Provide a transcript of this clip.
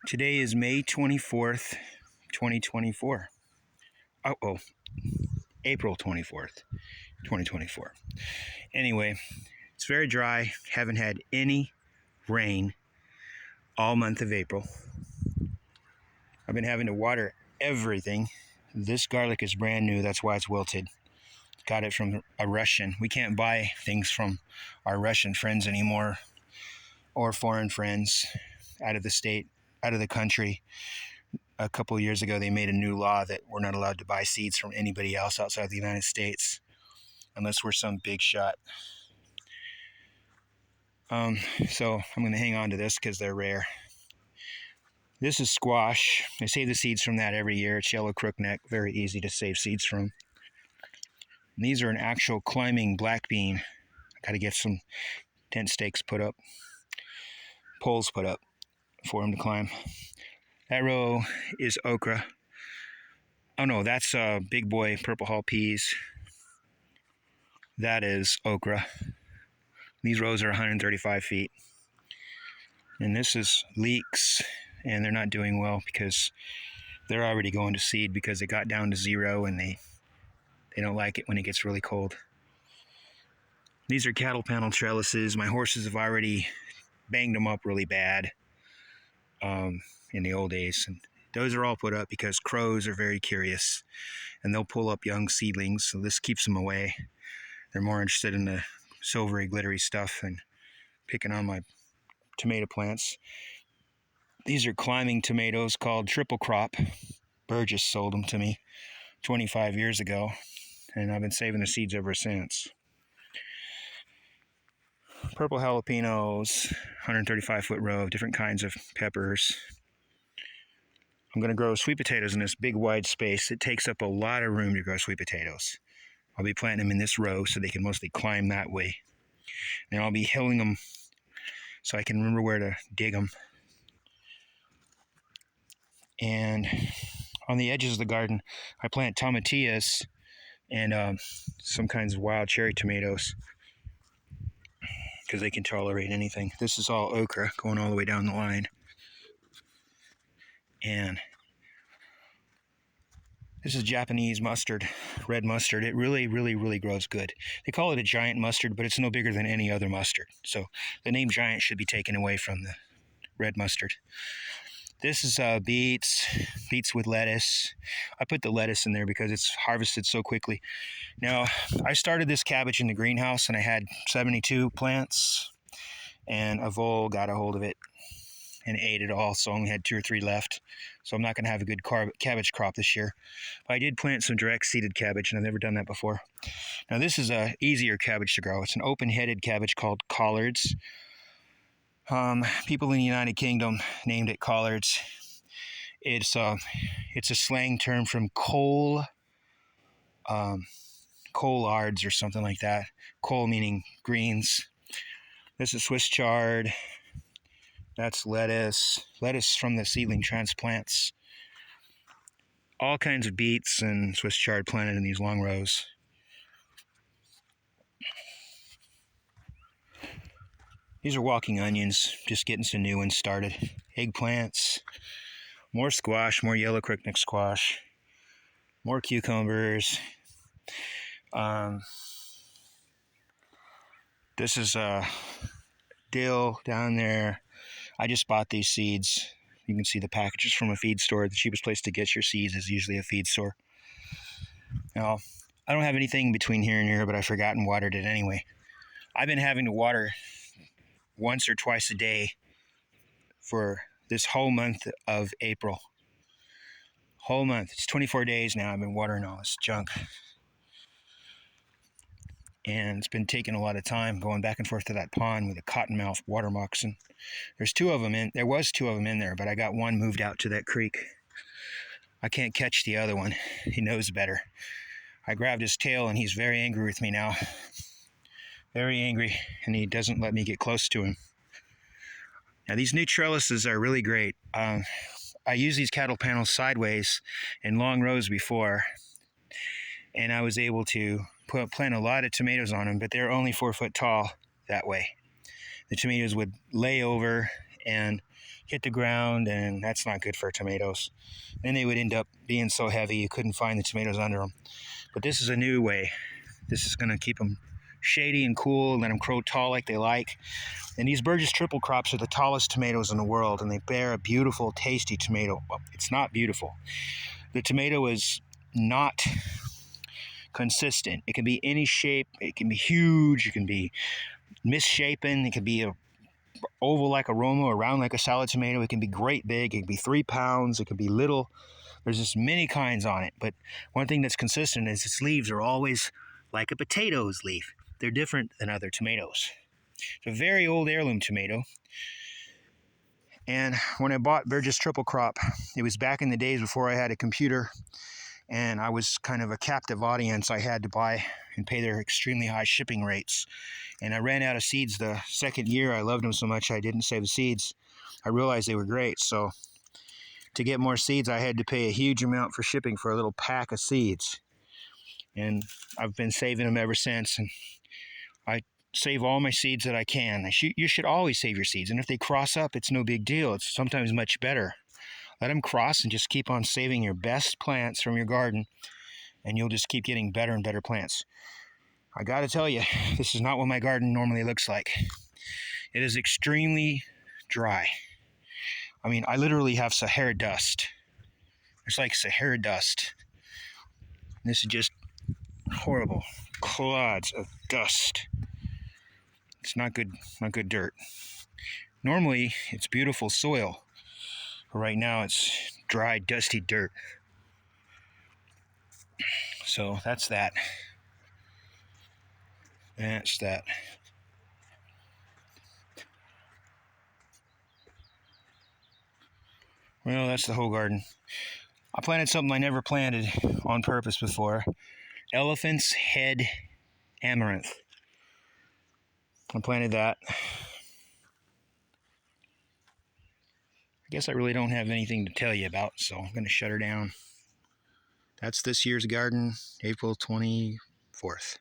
Today is May 24th, 2024. Oh, April 24th, 2024. Anyway, it's very dry. Haven't had any rain all month of April. I've been having to water everything. This garlic is brand new. That's why it's wilted. Got it from a Russian. We can't buy things from our Russian friends anymore, or foreign friends out of the state, out of the country. A couple of years ago, they made a new law that we're not allowed to buy seeds from anybody else outside the United States unless we're some big shot. So I'm going to hang on to this because they're rare. This is squash. I save the seeds from that every year. It's yellow crookneck, very easy to save seeds from. And these are an actual climbing black bean. I got to get some tent stakes put up, poles put up for them to climb. That row is okra. Oh no, that's big boy purple hull peas. That is okra. These rows are 135 feet. And this is leeks, and they're not doing well because they're already going to seed because it got down to 0 and they don't like it when it gets really cold. These are cattle panel trellises. My horses have already banged them up really bad in the old days. And those are all put up because crows are very curious and they'll pull up young seedlings. So this keeps them away. They're more interested in the silvery, glittery stuff and picking on my tomato plants. These are climbing tomatoes called triple crop. Burgess sold them to me 25 years ago, and I've been saving the seeds ever since. Purple jalapenos, 135-foot row of different kinds of peppers. I'm going to grow sweet potatoes in this big wide space. It takes up a lot of room to grow sweet potatoes. I'll be planting them in this row so they can mostly climb that way. And I'll be hilling them so I can remember where to dig them. And on the edges of the garden, I plant tomatillas and some kinds of wild cherry tomatoes because they can tolerate anything. This is all okra going all the way down the line. And this is Japanese mustard, red mustard. It really, really, really grows good. They call it a giant mustard, but it's no bigger than any other mustard. So the name giant should be taken away from the red mustard. This is beets with lettuce. I put the lettuce in there because it's harvested so quickly. Now, I started this cabbage in the greenhouse and I had 72 plants, and a vole got a hold of it and ate it all, so I only had 2 or 3 left. So I'm not going to have a good cabbage crop this year. But I did plant some direct seeded cabbage, and I've never done that before. Now, this is a easier cabbage to grow. It's an open-headed cabbage called collards. People in the United Kingdom named it collards. It's a slang term from collards or something like that. Cole meaning greens. This is Swiss chard. That's lettuce from the seedling transplants. All kinds of beets and Swiss chard planted in these long rows. These are walking onions, just getting some new ones started. Eggplants, more squash, more yellow crookneck squash, more cucumbers. This is dill down there. I just bought these seeds. You can see the packages from a feed store. The cheapest place to get your seeds is usually a feed store. Now, I don't have anything between here and here, but I forgot and watered it anyway. I've been having to water once or twice a day for this whole month of April. Whole month. It's 24 days now I've been watering all this junk. And it's been taking a lot of time going back and forth to that pond with a cottonmouth water moccasin. There was 2 of them in there, but I got one moved out to that creek. I can't catch the other one. He knows better. I grabbed his tail and he's very angry with me now. Very angry, and he doesn't let me get close to him. Now, these new trellises are really great. I used these cattle panels sideways in long rows before, and I was able to plant a lot of tomatoes on them, but they're only 4 foot tall that way. The tomatoes would lay over and hit the ground, and that's not good for tomatoes. Then they would end up being so heavy you couldn't find the tomatoes under them. But this is a new way. This is going to keep them shady and cool and let them grow tall like they like. And these Burgess triple crops are the tallest tomatoes in the world, and they bear a beautiful, tasty tomato. Well, it's not beautiful. The tomato is not consistent. It can be any shape. It can be huge. It can be misshapen. It can be a oval like a Roma or round like a salad tomato. It can be great big. It can be 3 pounds. It can be little. There's just many kinds on it. But one thing that's consistent is its leaves are always like a potato's leaf. They're different than other tomatoes. It's a very old heirloom tomato. And when I bought Burgess Triple Crop, it was back in the days before I had a computer, and I was kind of a captive audience. I had to buy and pay their extremely high shipping rates. And I ran out of seeds the second year. I loved them so much I didn't save the seeds. I realized they were great. So to get more seeds, I had to pay a huge amount for shipping for a little pack of seeds. And I've been saving them ever since. And I save all my seeds that I can. You should always save your seeds. And if they cross up, it's no big deal. It's sometimes much better. Let them cross and just keep on saving your best plants from your garden, and you'll just keep getting better and better plants. I got to tell you, this is not what my garden normally looks like. It is extremely dry. I mean, I literally have Sahara dust. It's like Sahara dust. And this is just horrible clods of dust. It's not good dirt. Normally, it's beautiful soil. But right now, it's dry, dusty dirt. So that's that. That's that. Well, that's the whole garden. I planted something I never planted on purpose before. Elephant's head amaranth. I planted that. I guess I really don't have anything to tell you about, so I'm going to shut her down. That's this year's garden, April 24th.